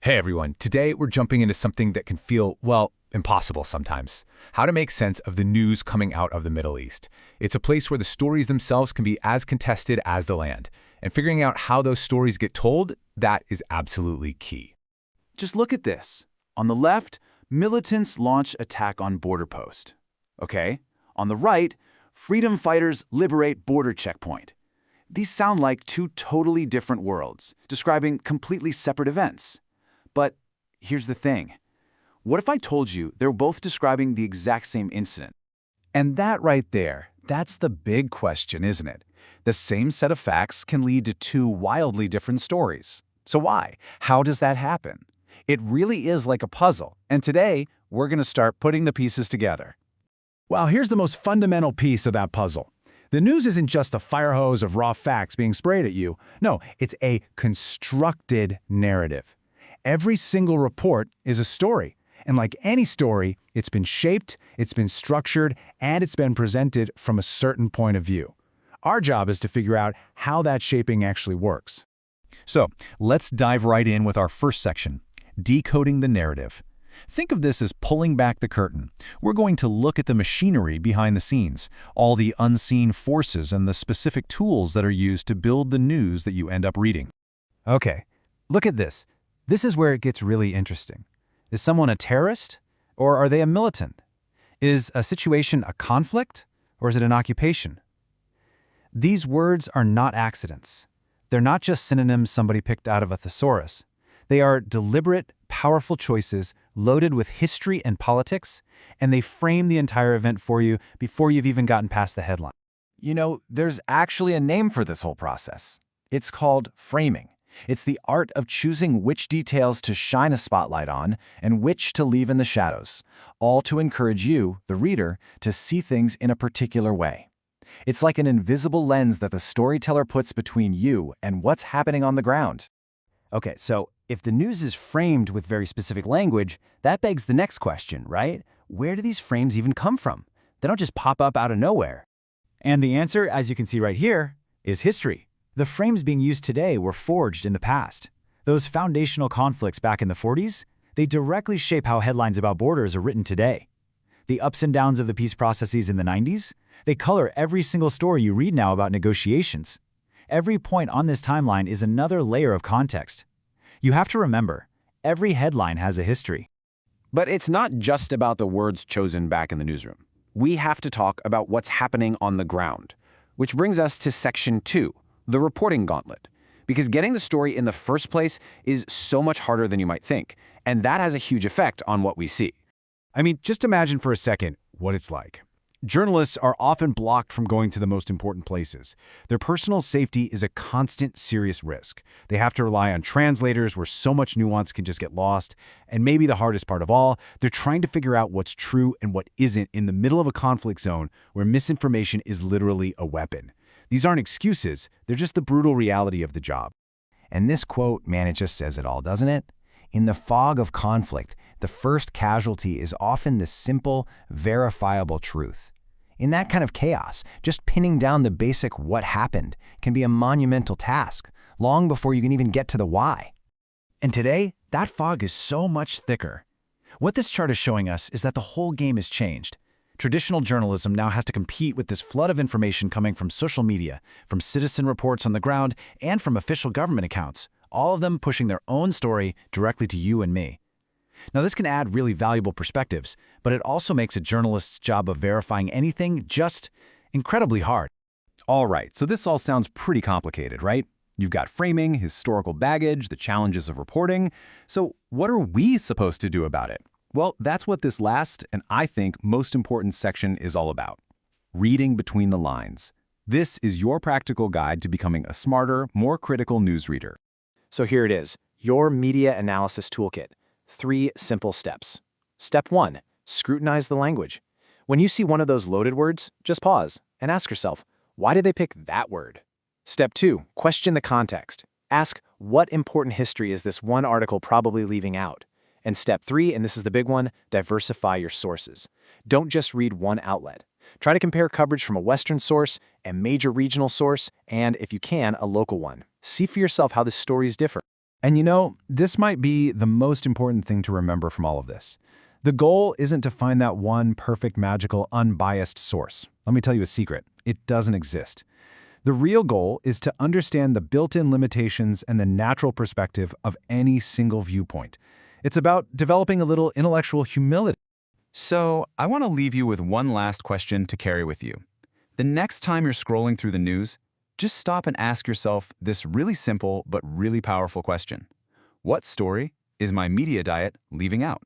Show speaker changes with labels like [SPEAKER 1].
[SPEAKER 1] Hey everyone, today we're jumping into something that can feel, well, impossible sometimes. How to make sense of the news coming out of the Middle East. It's a place where the stories themselves can be as contested as the land. And figuring out how those stories get told, that is absolutely key.
[SPEAKER 2] Just look at this. On the left, militants launch attack on border post. Okay? On the right, freedom fighters liberate border checkpoint. These sound like two totally different worlds, describing completely separate events. But here's the thing. What if I told you they're both describing the exact same incident? And that right there, that's the big question, isn't it? The same set of facts can lead to two wildly different stories. So why? How does that happen? It really is like a puzzle, and today we're going to start putting the pieces together.
[SPEAKER 3] Well, here's the most fundamental piece of that puzzle. The news isn't just a fire hose of raw facts being sprayed at you. No, it's a constructed narrative. Every single report is a story, and like any story, it's been shaped, it's been structured, and it's been presented from a certain point of view. Our job is to figure out how that shaping actually works.
[SPEAKER 4] So, let's dive right in with our first section, decoding the narrative. Think of this as pulling back the curtain. We're going to look at the machinery behind the scenes, all the unseen forces and the specific tools that are used to build the news that you end up reading.
[SPEAKER 5] Okay, look at this. This is where it gets really interesting. Is someone a terrorist, or are they a militant? Is a situation a conflict, or is it an occupation? These words are not accidents. They're not just synonyms somebody picked out of a thesaurus. They are deliberate, powerful choices loaded with history and politics, and they frame the entire event for you before you've even gotten past the headline.
[SPEAKER 2] You know, there's actually a name for this whole process. It's called framing. It's the art of choosing which details to shine a spotlight on and which to leave in the shadows, all to encourage you, the reader, to see things in a particular way. It's like an invisible lens that the storyteller puts between you and what's happening on the ground.
[SPEAKER 5] Okay, so if the news is framed with very specific language, that begs the next question, right? Where do these frames even come from? They don't just pop up out of nowhere. And the answer, as you can see right here, is history. The frames being used today were forged in the past. Those foundational conflicts back in the 40s, they directly shape how headlines about borders are written today. The ups and downs of the peace processes in the 90s, they color every single story you read now about negotiations. Every point on this timeline is another layer of context. You have to remember, every headline has a history.
[SPEAKER 6] But it's not just about the words chosen back in the newsroom. We have to talk about what's happening on the ground, which brings us to Section 2, the reporting gauntlet. Because getting the story in the first place is so much harder than you might think, and that has a huge effect on what we see.
[SPEAKER 3] I mean, just imagine for a second what it's like. Journalists are often blocked from going to the most important places. Their personal safety is a constant, serious risk. They have to rely on translators where so much nuance can just get lost. And maybe the hardest part of all, they're trying to figure out what's true and what isn't in the middle of a conflict zone where misinformation is literally a weapon. These aren't excuses, they're just the brutal reality of the job.
[SPEAKER 7] And this quote, man, it just says it all, doesn't it? In the fog of conflict, the first casualty is often the simple, verifiable truth. In that kind of chaos, just pinning down the basic what happened can be a monumental task, long before you can even get to the why.
[SPEAKER 5] And today, that fog is so much thicker. What this chart is showing us is that the whole game has changed. Traditional journalism now has to compete with this flood of information coming from social media, from citizen reports on the ground, and from official government accounts, all of them pushing their own story directly to you and me. Now, this can add really valuable perspectives, but it also makes a journalist's job of verifying anything just incredibly hard.
[SPEAKER 4] All right, so this all sounds pretty complicated, right? You've got framing, historical baggage, the challenges of reporting. So what are we supposed to do about it? Well, that's what this last, and I think most important section is all about. Reading between the lines. This is your practical guide to becoming a smarter, more critical newsreader.
[SPEAKER 2] So here it is, your media analysis toolkit. 3 simple steps. Step 1, scrutinize the language. When you see one of those loaded words, just pause and ask yourself, why did they pick that word? Step 2, question the context. Ask, what important history is this one article probably leaving out? And step 3, and this is the big one, diversify your sources. Don't just read one outlet. Try to compare coverage from a Western source, a major regional source, and, if you can, a local one. See for yourself how the stories differ.
[SPEAKER 3] And you know, this might be the most important thing to remember from all of this. The goal isn't to find that one perfect, magical, unbiased source. Let me tell you a secret. It doesn't exist. The real goal is to understand the built-in limitations and the natural perspective of any single viewpoint. It's about developing a little intellectual humility.
[SPEAKER 4] So, I want to leave you with one last question to carry with you. The next time you're scrolling through the news, just stop and ask yourself this really simple but really powerful question. What story is my media diet leaving out?